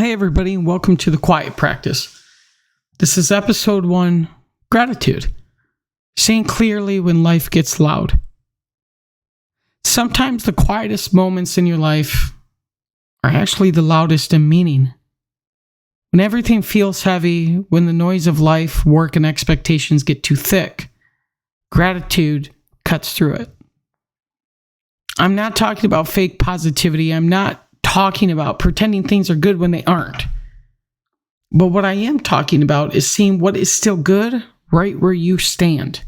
Hey everybody, and welcome to The Quiet Practice. This is episode 1, Gratitude. Seeing clearly when life gets loud. Sometimes the quietest moments in your life are actually the loudest in meaning. When everything feels heavy, when the noise of life, work, and expectations get too thick, gratitude cuts through it. I'm not talking about fake positivity. I'm not talking about pretending things are good when they aren't. But what I am talking about is seeing what is still good right where you stand.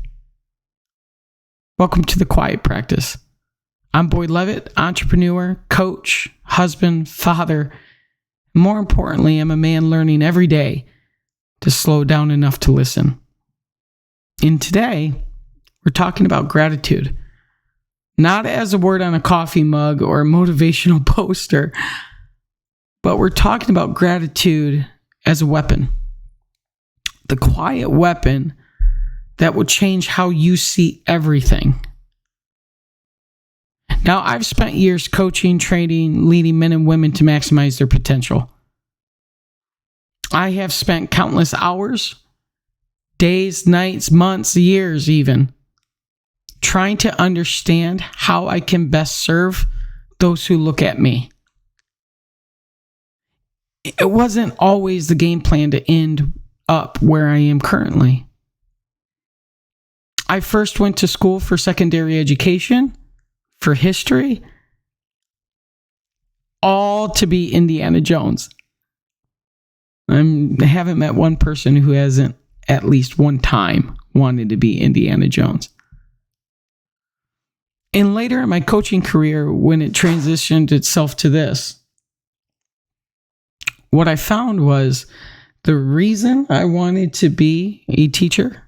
Welcome to The Quiet Practice. I'm Boyd Levitt, entrepreneur, coach, husband, father. More importantly, I'm a man learning every day to slow down enough to listen. And today, we're talking about gratitude. Not as a word on a coffee mug or a motivational poster, but we're talking about gratitude as a weapon. The quiet weapon that will change how you see everything. Now, I've spent years coaching, training, leading men and women to maximize their potential. I have spent countless hours, days, nights, months, years even, trying to understand how I can best serve those who look at me. It wasn't always the game plan to end up where I am currently. I first went to school for secondary education, for history, all to be Indiana Jones. I haven't met one person who hasn't at least one time wanted to be Indiana Jones. And later in my coaching career, when it transitioned itself to this, what I found was the reason I wanted to be a teacher,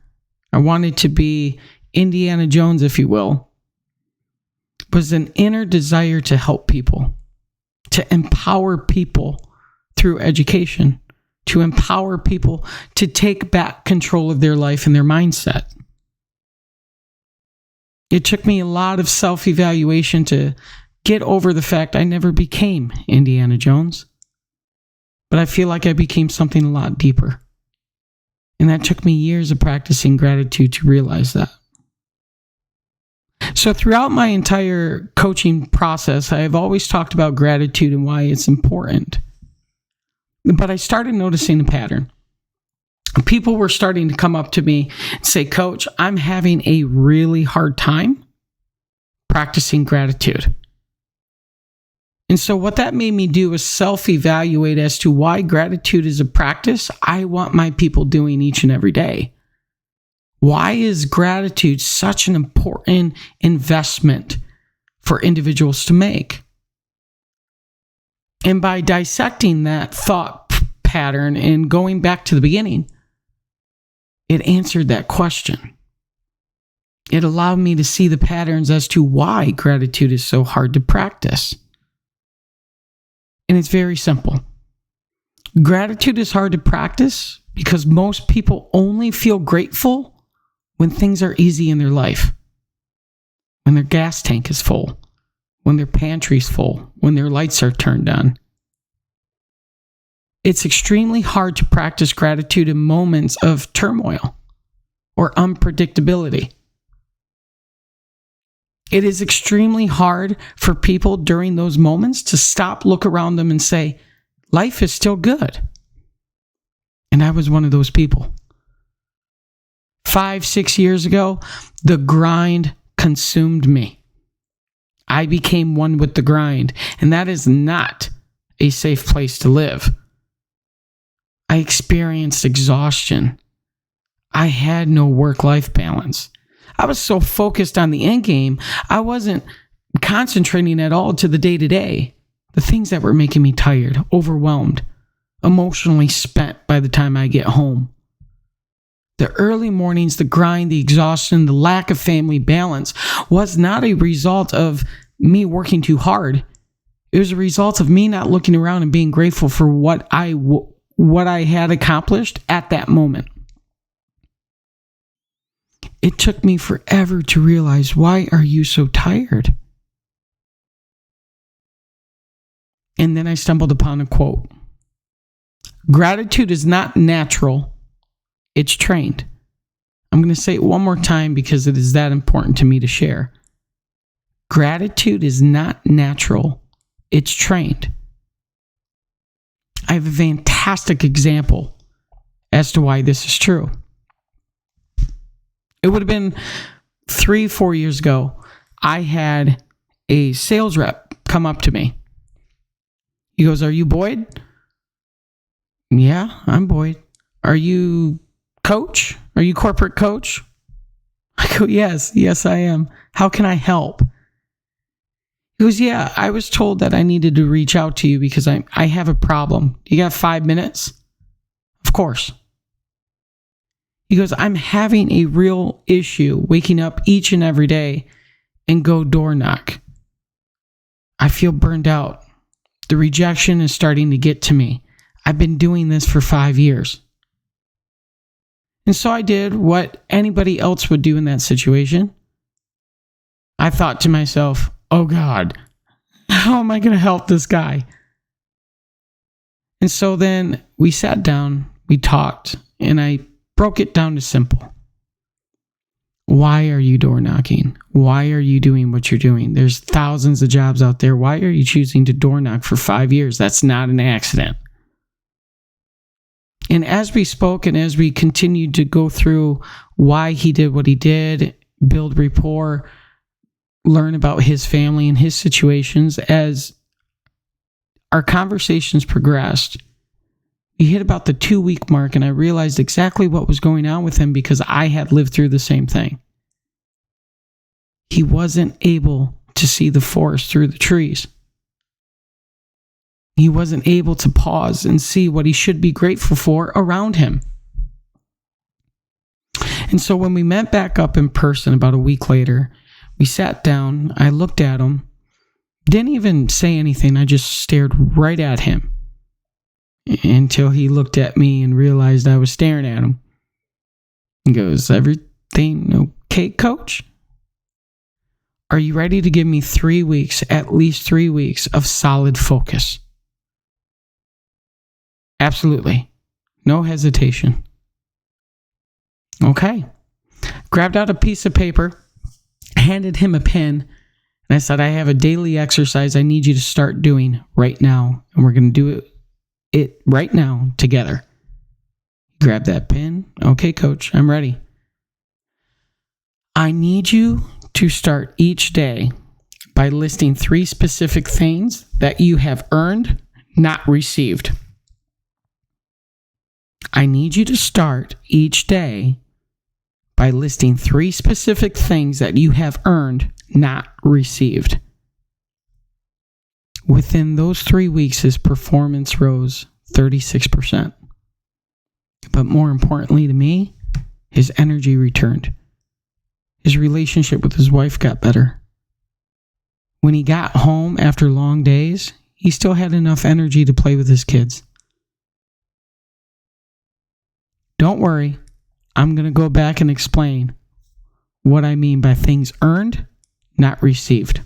I wanted to be Indiana Jones, if you will, was an inner desire to help people, to empower people through education, to empower people to take back control of their life and their mindset. It took me a lot of self-evaluation to get over the fact I never became Indiana Jones. But I feel like I became something a lot deeper. And that took me years of practicing gratitude to realize that. So throughout my entire coaching process, I have always talked about gratitude and why it's important. But I started noticing a pattern. People were starting to come up to me and say, Coach, I'm having a really hard time practicing gratitude. And so what that made me do was self-evaluate as to why gratitude is a practice I want my people doing each and every day. Why is gratitude such an important investment for individuals to make? And by dissecting that thought pattern and going back to the beginning, it answered that question. It allowed me to see the patterns as to why gratitude is so hard to practice. And it's very simple. Gratitude is hard to practice because most people only feel grateful when things are easy in their life. When their gas tank is full, when their pantry's full, when their lights are turned on. It's extremely hard to practice gratitude in moments of turmoil or unpredictability. It is extremely hard for people during those moments to stop, look around them, and say, life is still good. And I was one of those people. 5-6 years ago, the grind consumed me. I became one with the grind, and that is not a safe place to live. I experienced exhaustion. I had no work-life balance. I was so focused on the end game, I wasn't concentrating at all to the day-to-day, the things that were making me tired, overwhelmed, emotionally spent by the time I get home. The early mornings, the grind, the exhaustion, the lack of family balance was not a result of me working too hard. It was a result of me not looking around and being grateful for what I had accomplished at that moment. It took me forever to realize, why are you so tired? And then I stumbled upon a quote. Gratitude is not natural. It's trained. I'm going to say it one more time because it is that important to me to share. Gratitude is not natural. It's trained. I have a fantastic example as to why this is true. It would have been 3-4 years ago. I had a sales rep come up to me. He goes, "Are you Boyd?" "Yeah, I'm Boyd." "Are you coach? Are you corporate coach?" I go, Yes, I am. "How can I help?" He goes, "Yeah, I was told that I needed to reach out to you because I have a problem. You got 5 minutes?" "Of course." He goes, "I'm having a real issue waking up each and every day and go door knock. I feel burned out. The rejection is starting to get to me. I've been doing this for 5 years." And so I did what anybody else would do in that situation. I thought to myself, "Oh God, how am I going to help this guy?" And so then we sat down, we talked, and I broke it down to simple. Why are you door knocking? Why are you doing what you're doing? There's thousands of jobs out there. Why are you choosing to door knock for 5 years? That's not an accident. And as we spoke and as we continued to go through why he did what he did, build rapport, learn about his family and his situations, as our conversations progressed, we hit about the 2-week mark and I realized exactly what was going on with him because I had lived through the same thing. He wasn't able to see the forest through the trees. He wasn't able to pause and see what he should be grateful for around him. And so when we met back up in person about a week later, we sat down, I looked at him, didn't even say anything, I just stared right at him until he looked at me and realized I was staring at him. He goes, "Everything okay, coach? Are you ready to give me 3 weeks, at least 3 weeks of solid focus?" "Absolutely." No hesitation. Okay. Grabbed out a piece of paper, handed him a pen, and I said, "I have a daily exercise I need you to start doing right now, and we're going to do it right now together." Grab that pen. "Okay, coach, I'm ready." "I need you to start each day by listing 3 specific things that you have earned, not received." I need you to start each day by listing 3 specific things that you have earned, not received. Within those 3 weeks, his performance rose 36%. But more importantly to me, his energy returned. His relationship with his wife got better. When he got home after long days, he still had enough energy to play with his kids. Don't worry, I'm going to go back and explain what I mean by things earned, not received.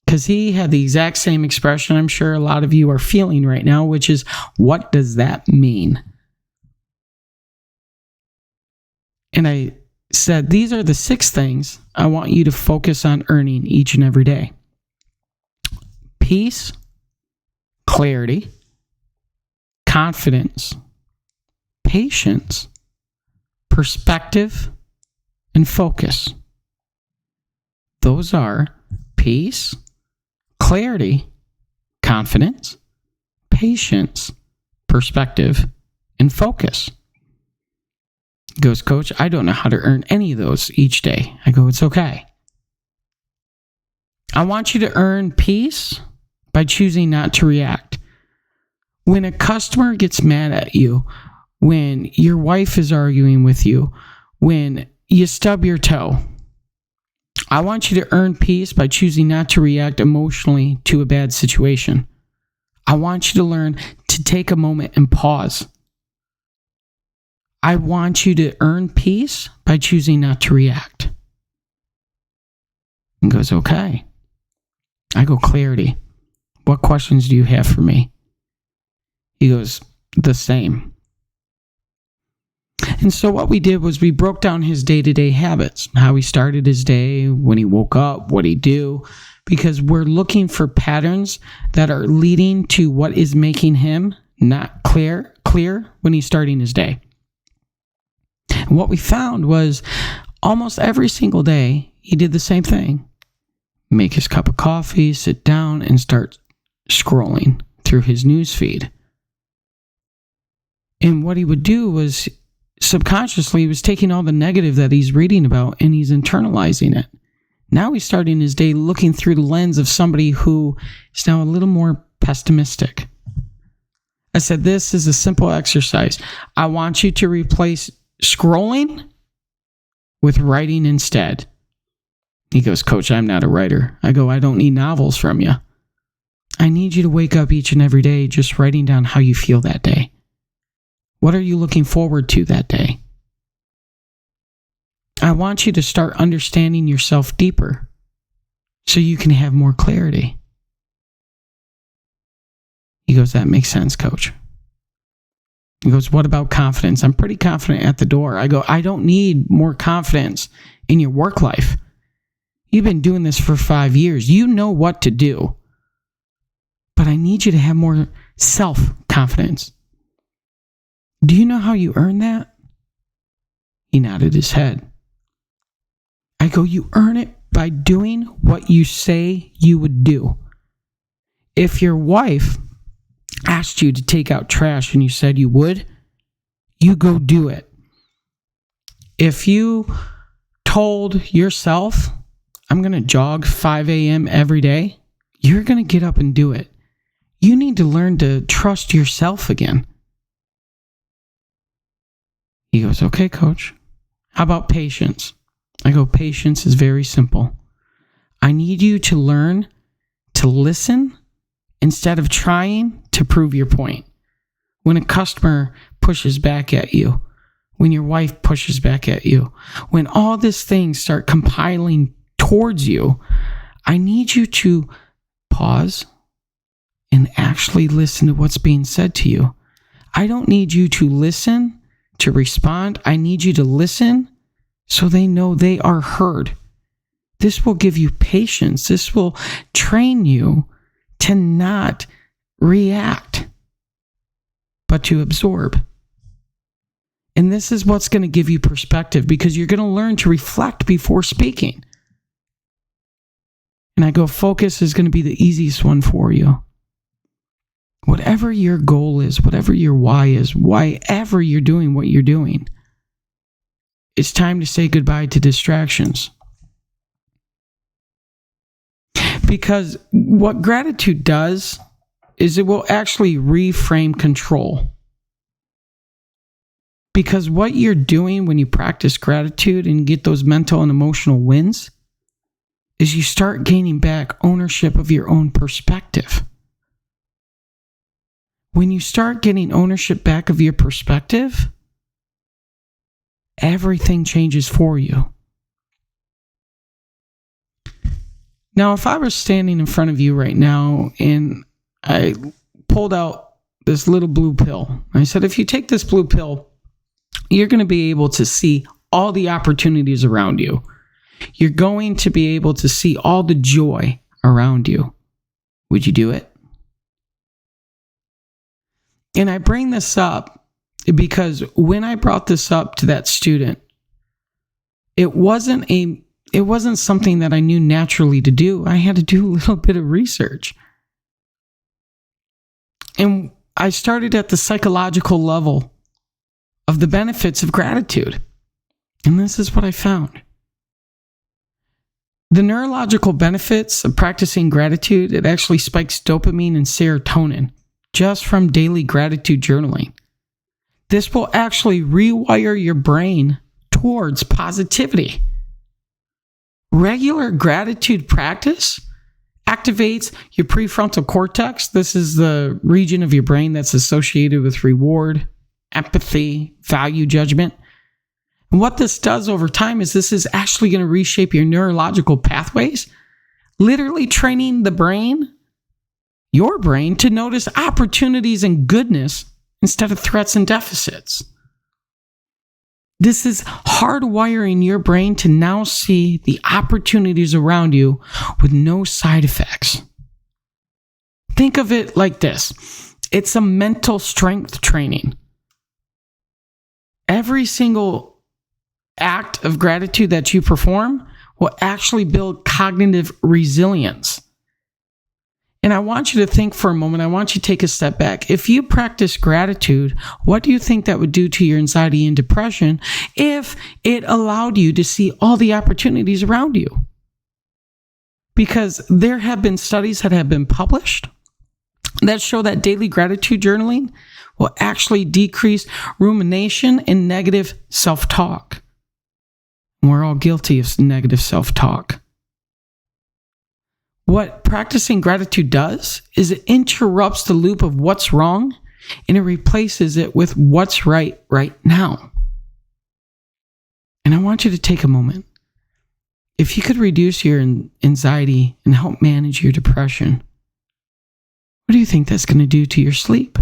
Because he had the exact same expression I'm sure a lot of you are feeling right now, which is, what does that mean? And I said, these are the 6 things I want you to focus on earning each and every day. Peace, clarity, confidence, patience, perspective, and focus. Those are peace, clarity, confidence, patience, perspective, and focus. He goes, "Coach, I don't know how to earn any of those each day." I go, "It's okay. I want you to earn peace by choosing not to react. When a customer gets mad at you, when your wife is arguing with you, when you stub your toe, I want you to earn peace by choosing not to react emotionally to a bad situation. I want you to learn to take a moment and pause. I want you to earn peace by choosing not to react." He goes, "Okay." I go, "Clarity. What questions do you have for me?" He goes, the same. And so what we did was we broke down his day-to-day habits, how he started his day, when he woke up, what he'd do, because we're looking for patterns that are leading to what is making him not clear when he's starting his day. And what we found was almost every single day, he did the same thing. Make his cup of coffee, sit down, and start scrolling through his news feed. And what he would do was subconsciously he was taking all the negative that he's reading about and he's internalizing it. Now he's starting his day looking through the lens of somebody who is now a little more pessimistic. I said, this is a simple exercise. I want you to replace scrolling with writing instead. He goes, Coach, I'm not a writer. I go, I don't need novels from you. I need you to wake up each and every day just writing down how you feel that day. What are you looking forward to that day? I want you to start understanding yourself deeper so you can have more clarity. He goes, that makes sense, Coach. He goes, what about confidence? I'm pretty confident at the door. I go, I don't need more confidence in your work life. You've been doing this for 5 years. You know what to do. But I need you to have more self-confidence. Do you know how you earn that? He nodded his head. I go, you earn it by doing what you say you would do. If your wife asked you to take out trash and you said you would, you go do it. If you told yourself, I'm going to jog 5 a.m. every day, you're going to get up and do it. You need to learn to trust yourself again. He goes, okay, Coach. How about patience? I go, patience is very simple. I need you to learn to listen instead of trying to prove your point. When a customer pushes back at you, when your wife pushes back at you, when all these things start compiling towards you, I need you to pause and actually listen to what's being said to you. I don't need you to listen to respond. I need you to listen so they know they are heard. This will give you patience. This will train you to not react, but to absorb. And this is what's going to give you perspective, because you're going to learn to reflect before speaking. And I go, focus is going to be the easiest one for you. Whatever your goal is, whatever your why is, why ever you're doing what you're doing, it's time to say goodbye to distractions. Because what gratitude does is it will actually reframe control. Because what you're doing when you practice gratitude and get those mental and emotional wins is you start gaining back ownership of your own perspective. When you start getting ownership back of your perspective, everything changes for you. Now, if I was standing in front of you right now and I pulled out this little blue pill, I said, if you take this blue pill, you're going to be able to see all the opportunities around you. You're going to be able to see all the joy around you. Would you do it? And I bring this up because when I brought this up to that student, it wasn't something that I knew naturally to do. I had to do a little bit of research. And I started at the psychological level of the benefits of gratitude. And this is what I found. The neurological benefits of practicing gratitude, it actually spikes dopamine and serotonin just from daily gratitude journaling. This will actually rewire your brain towards positivity. Regular gratitude practice activates your prefrontal cortex. This is the region of your brain that's associated with reward, empathy, value judgment. And what this does over time is this is actually going to reshape your neurological pathways, literally training the brain, your brain, to notice opportunities and goodness instead of threats and deficits. This is hardwiring your brain to now see the opportunities around you with no side effects. Think of it like this. It's a mental strength training. Every single act of gratitude that you perform will actually build cognitive resilience. And I want you to think for a moment. I want you to take a step back. If you practice gratitude, what do you think that would do to your anxiety and depression if it allowed you to see all the opportunities around you? Because there have been studies that have been published that show that daily gratitude journaling will actually decrease rumination and negative self-talk. We're all guilty of negative self-talk. What practicing gratitude does is it interrupts the loop of what's wrong and it replaces it with what's right now. And I want you to take a moment. If you could reduce your anxiety and help manage your depression, what do you think that's going to do to your sleep?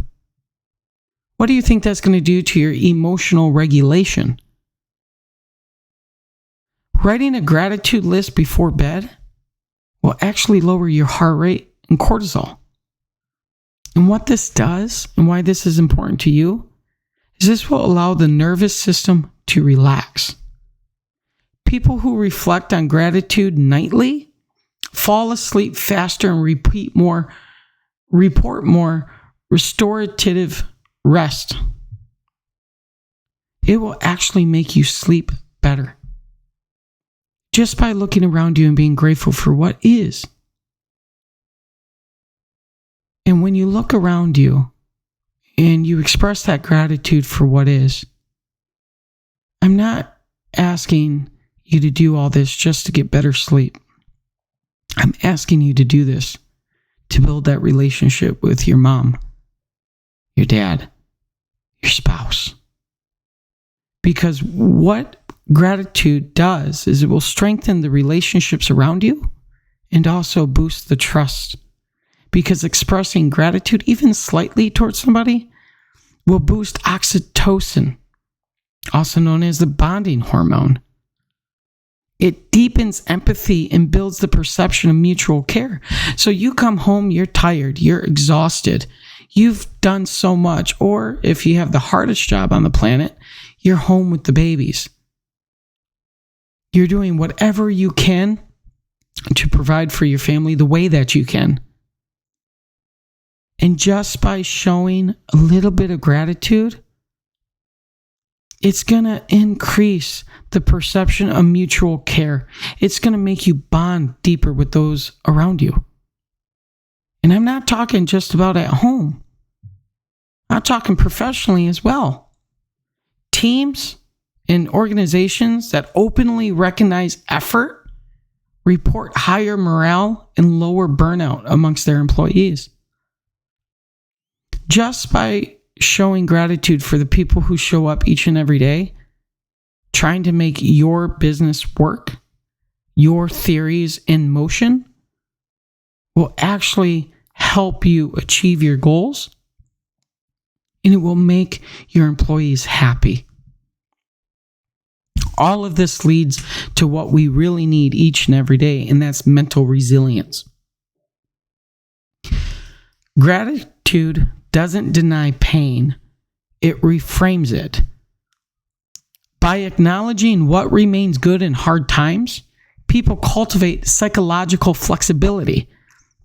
What do you think that's going to do to your emotional regulation? Writing a gratitude list before bed will actually lower your heart rate and cortisol. And what this does, and why this is important to you, is this will allow the nervous system to relax. People who reflect on gratitude nightly fall asleep faster and report more restorative rest. It will actually make you sleep better. Just by looking around you and being grateful for what is. And when you look around you and you express that gratitude for what is, I'm not asking you to do all this just to get better sleep. I'm asking you to do this to build that relationship with your mom, your dad, your spouse. Because what gratitude does is it will strengthen the relationships around you and also boost the trust. Because expressing gratitude, even slightly towards somebody, will boost oxytocin, also known as the bonding hormone. It deepens empathy and builds the perception of mutual care. So you come home, you're tired, you're exhausted, you've done so much, or if you have the hardest job on the planet, you're home with the babies. You're doing whatever you can to provide for your family the way that you can. And just by showing a little bit of gratitude, it's going to increase the perception of mutual care. It's going to make you bond deeper with those around you. And I'm not talking just about at home. I'm talking professionally as well. Teams and organizations that openly recognize effort report higher morale and lower burnout amongst their employees. Just by showing gratitude for the people who show up each and every day, trying to make your business work, your theories in motion, will actually help you achieve your goals, and it will make your employees happy. All of this leads to what we really need each and every day, and that's mental resilience. Gratitude doesn't deny pain, it reframes it. By acknowledging what remains good in hard times, people cultivate psychological flexibility.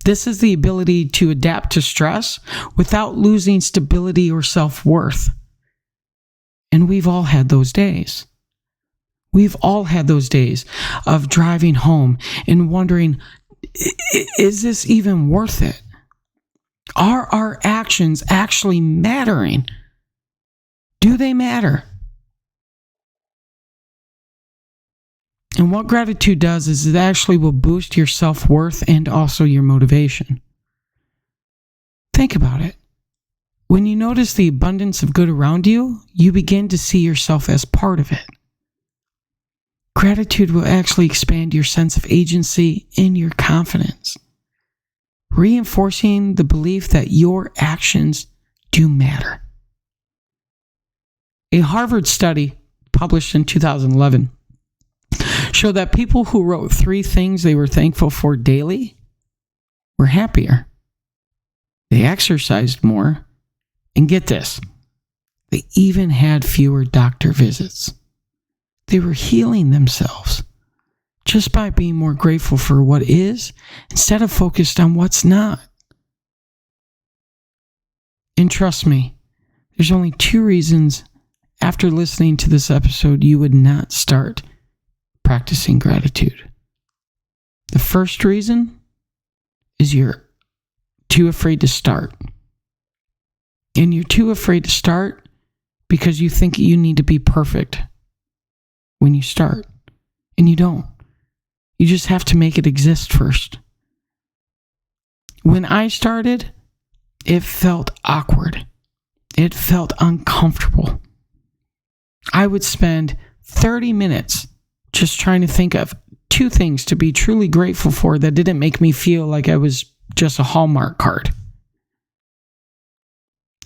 This is the ability to adapt to stress without losing stability or self-worth. And we've all had those days. We've all had those days of driving home and wondering, is this even worth it? Are our actions actually mattering? Do they matter? And what gratitude does is it actually will boost your self-worth and also your motivation. Think about it. When you notice the abundance of good around you, you begin to see yourself as part of it. Gratitude will actually expand your sense of agency and your confidence, reinforcing the belief that your actions do matter. A Harvard study published in 2011 showed that people who wrote 3 things they were thankful for daily were happier. They exercised more, and get this, they even had fewer doctor visits. They were healing themselves just by being more grateful for what is instead of focused on what's not. And trust me, there's only 2 reasons after listening to this episode you would not start practicing gratitude. The first reason is you're too afraid to start. And you're too afraid to start because you think you need to be perfect when you start. And you don't. You just have to make it exist first. When I started, it felt awkward. It felt uncomfortable. I would spend 30 minutes just trying to think of 2 things to be truly grateful for that didn't make me feel like I was just a Hallmark card.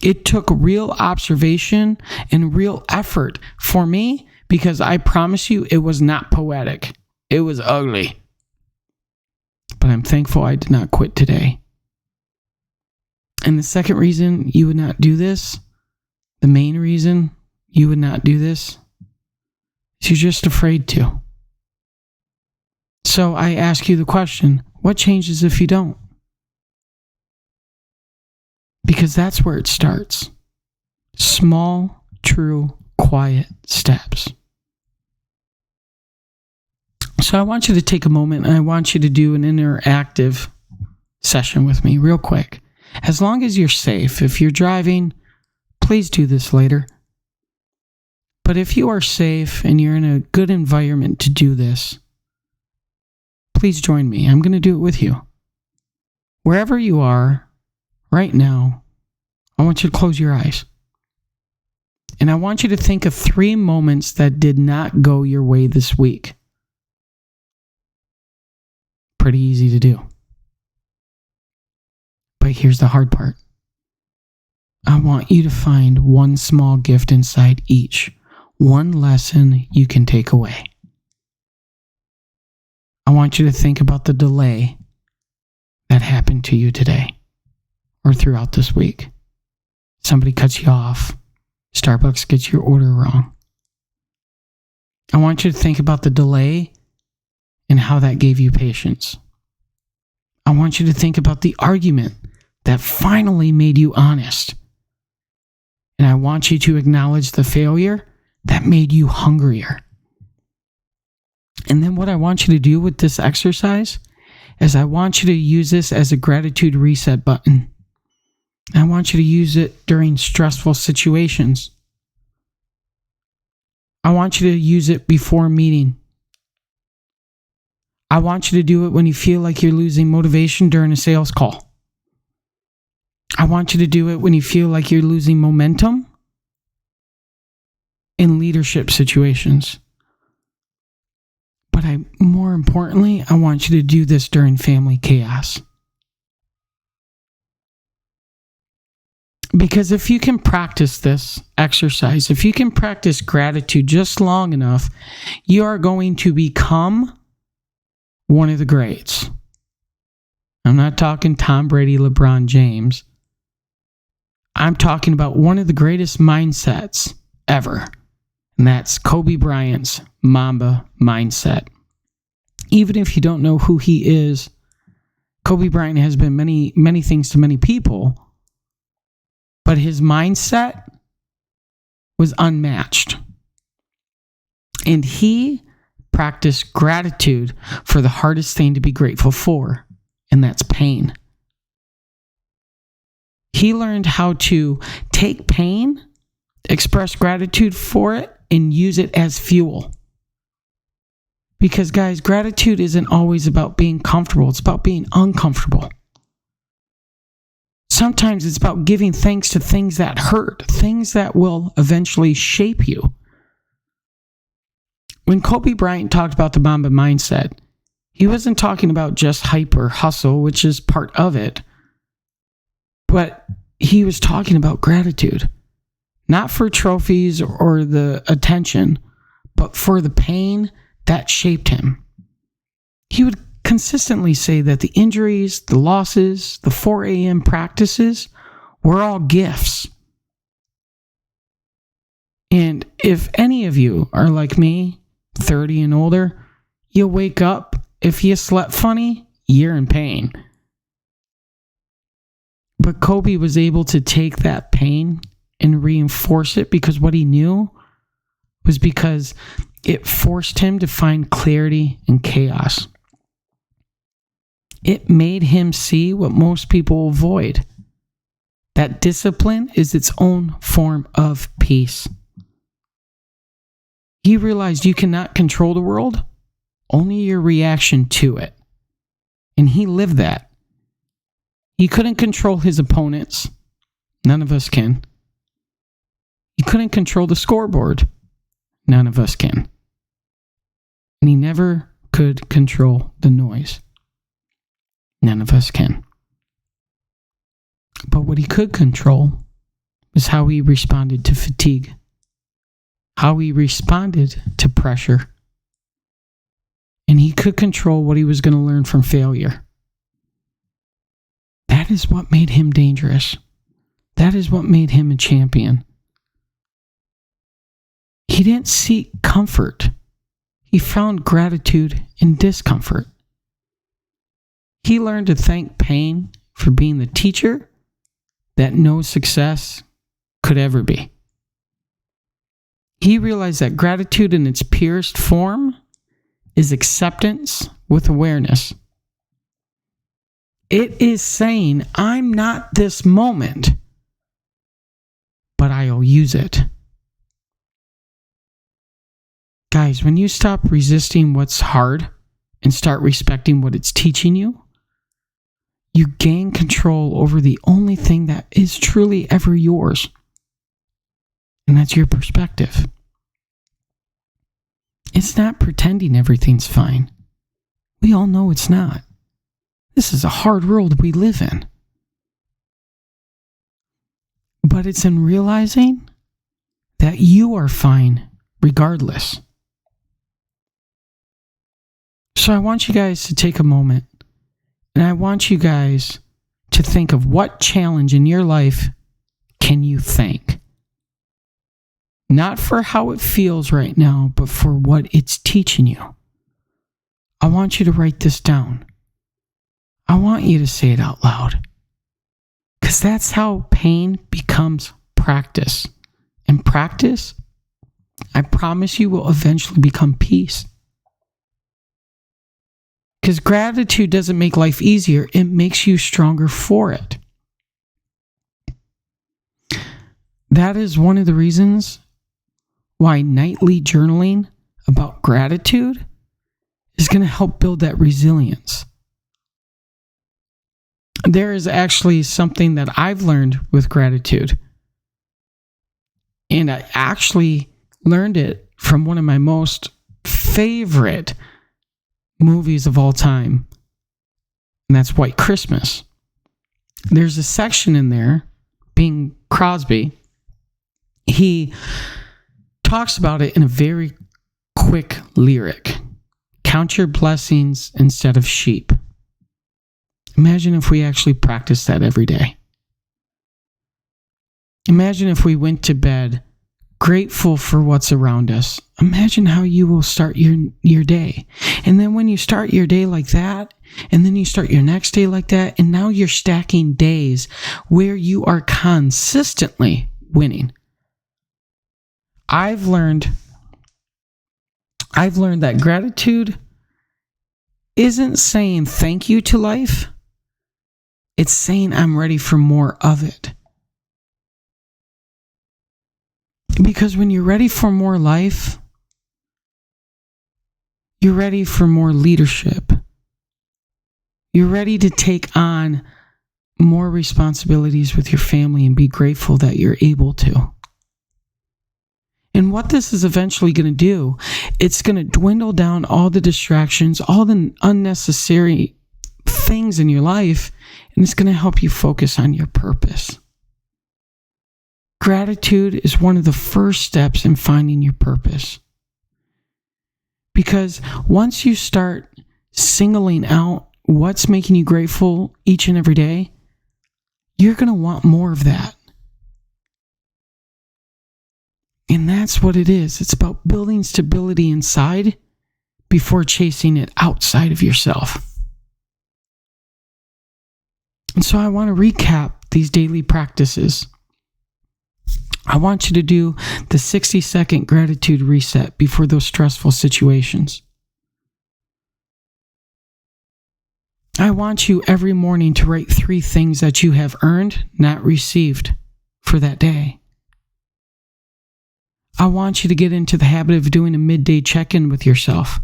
It took real observation and real effort for me because I promise you it was not poetic. It was ugly. But I'm thankful I did not quit today. And the second reason you would not do this, the main reason you would not do this, is you're just afraid to. So I ask you the question, what changes if you don't? Because that's where it starts. Small, true, quiet steps. So I want you to take a moment and I want you to do an interactive session with me real quick. As long as you're safe, if you're driving, please do this later. But if you are safe and you're in a good environment to do this, please join me. I'm going to do it with you. Wherever you are right now, I want you to close your eyes. And I want you to think of 3 moments that did not go your way this week. Pretty easy to do. But here's the hard part. I want you to find 1 small gift inside each. 1 lesson you can take away. I want you to think about the delay that happened to you today or throughout this week. Somebody cuts you off. Starbucks gets your order wrong. I want you to think about the delay and how that gave you patience. I want you to think about the argument that finally made you honest. And I want you to acknowledge the failure that made you hungrier. And then what I want you to do with this exercise is I want you to use this as a gratitude reset button. I want you to use it during stressful situations. I want you to use it before a meeting. I want you to do it when you feel like you're losing motivation during a sales call. I want you to do it when you feel like you're losing momentum in leadership situations. But more importantly, I want you to do this during family chaos. Because if you can practice this exercise, if you can practice gratitude just long enough, you are going to become one of the greats. I'm not talking Tom Brady, LeBron James. I'm talking about one of the greatest mindsets ever. And that's Kobe Bryant's Mamba mindset. Even if you don't know who he is, Kobe Bryant has been many things to many people. But his mindset was unmatched. And he practiced gratitude for the hardest thing to be grateful for, and that's pain. He learned how to take pain, express gratitude for it, and use it as fuel. Because, guys, gratitude isn't always about being comfortable. It's about being uncomfortable. Sometimes it's about giving thanks to things that hurt, things that will eventually shape you. When Kobe Bryant talked about the Mamba mindset, he wasn't talking about just hype or hustle, which is part of it. But he was talking about gratitude. not for trophies or the attention, but for the pain that shaped him. He would consistently say that the injuries, the losses, the 4 a.m. practices were all gifts. And if any of you are like me, 30 and older, you wake up, if you slept funny, you're in pain. But Kobe was able to take that pain and reinforce it because what he knew was because it forced him to find clarity in chaos. It made him see what most people avoid. That discipline is its own form of peace. He realized you cannot control the world, only your reaction to it. And he lived that. He couldn't control his opponents. None of us can. He couldn't control the scoreboard. None of us can. And he never could control the noise. None of us can. But what he could control was how he responded to fatigue, how he responded to pressure. And he could control what he was going to learn from failure. That is what made him dangerous. That is what made him a champion. He didn't seek comfort. He found gratitude in discomfort. He learned to thank pain for being the teacher that no success could ever be. He realized that gratitude in its purest form is acceptance with awareness. It is saying, I'm not this moment, but I'll use it. Guys, when you stop resisting what's hard and start respecting what it's teaching you, you gain control over the only thing that is truly ever yours. And that's your perspective. It's not pretending everything's fine. We all know it's not. This is a hard world we live in. But it's in realizing that you are fine regardless. So I want you guys to take a moment and I want you guys to think of what challenge in your life can you thank? Not for how it feels right now, but for what it's teaching you. I want you to write this down. I want you to say it out loud. Because that's how pain becomes practice. And practice, I promise you, will eventually become peace. Because gratitude doesn't make life easier, it makes you stronger for it. That is one of the reasons why nightly journaling about gratitude is going to help build that resilience. There is actually something that I've learned with gratitude. And I actually learned it from one of my most favorite movies of all time. And that's White Christmas. There's a section in there, Bing Crosby, he talks about it in a very quick lyric. Count your blessings instead of sheep. Imagine if we actually practiced that every day. Imagine if we went to bed grateful for what's around us. Imagine how you will start your day. And then when you start your day like that, and then you start your next day like that, and now you're stacking days where you are consistently winning. I've learned that gratitude isn't saying thank you to life. It's saying I'm ready for more of it. Because when you're ready for more life, you're ready for more leadership. You're ready to take on more responsibilities with your family and be grateful that you're able to. And what this is eventually going to do, it's going to dwindle down all the distractions, all the unnecessary things in your life, and it's going to help you focus on your purpose. Gratitude is one of the first steps in finding your purpose. Because once you start singling out what's making you grateful each and every day, you're going to want more of that. And that's what it is. It's about building stability inside before chasing it outside of yourself. And so I want to recap these daily practices. I want you to do the 60-second gratitude reset before those stressful situations. I want you every morning to write 3 things that you have earned, not received, for that day. I want you to get into the habit of doing a midday check-in with yourself.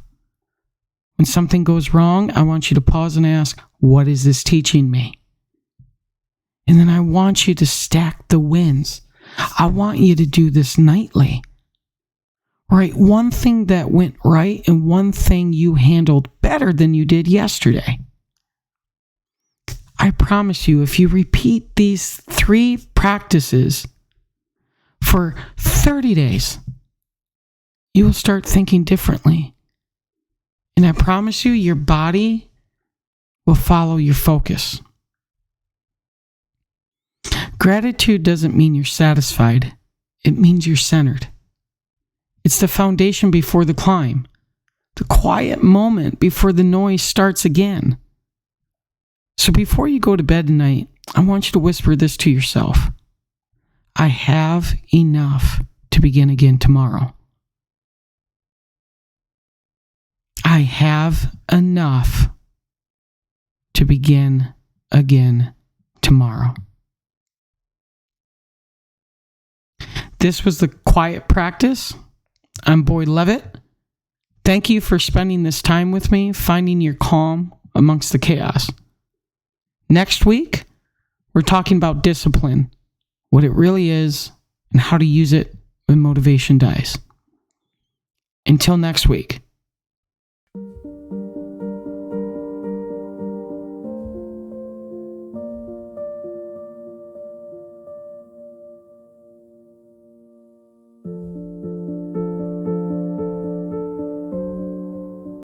When something goes wrong, I want you to pause and ask, what is this teaching me? And then I want you to stack the wins. I want you to do this nightly. Write one thing that went right and one thing you handled better than you did yesterday. I promise you, if you repeat these 3 practices for 30 days, you will start thinking differently. And I promise you, your body will follow your focus. Gratitude doesn't mean you're satisfied. It means you're centered. It's the foundation before the climb, the quiet moment before the noise starts again. So before you go to bed tonight, I want you to whisper this to yourself. I have enough to begin again tomorrow. I have enough to begin again tomorrow. This was the Quiet Practice. I'm Boyd Levitt. Thank you for spending this time with me, finding your calm amongst the chaos. Next week, we're talking about discipline, what it really is, and how to use it when motivation dies. Until next week.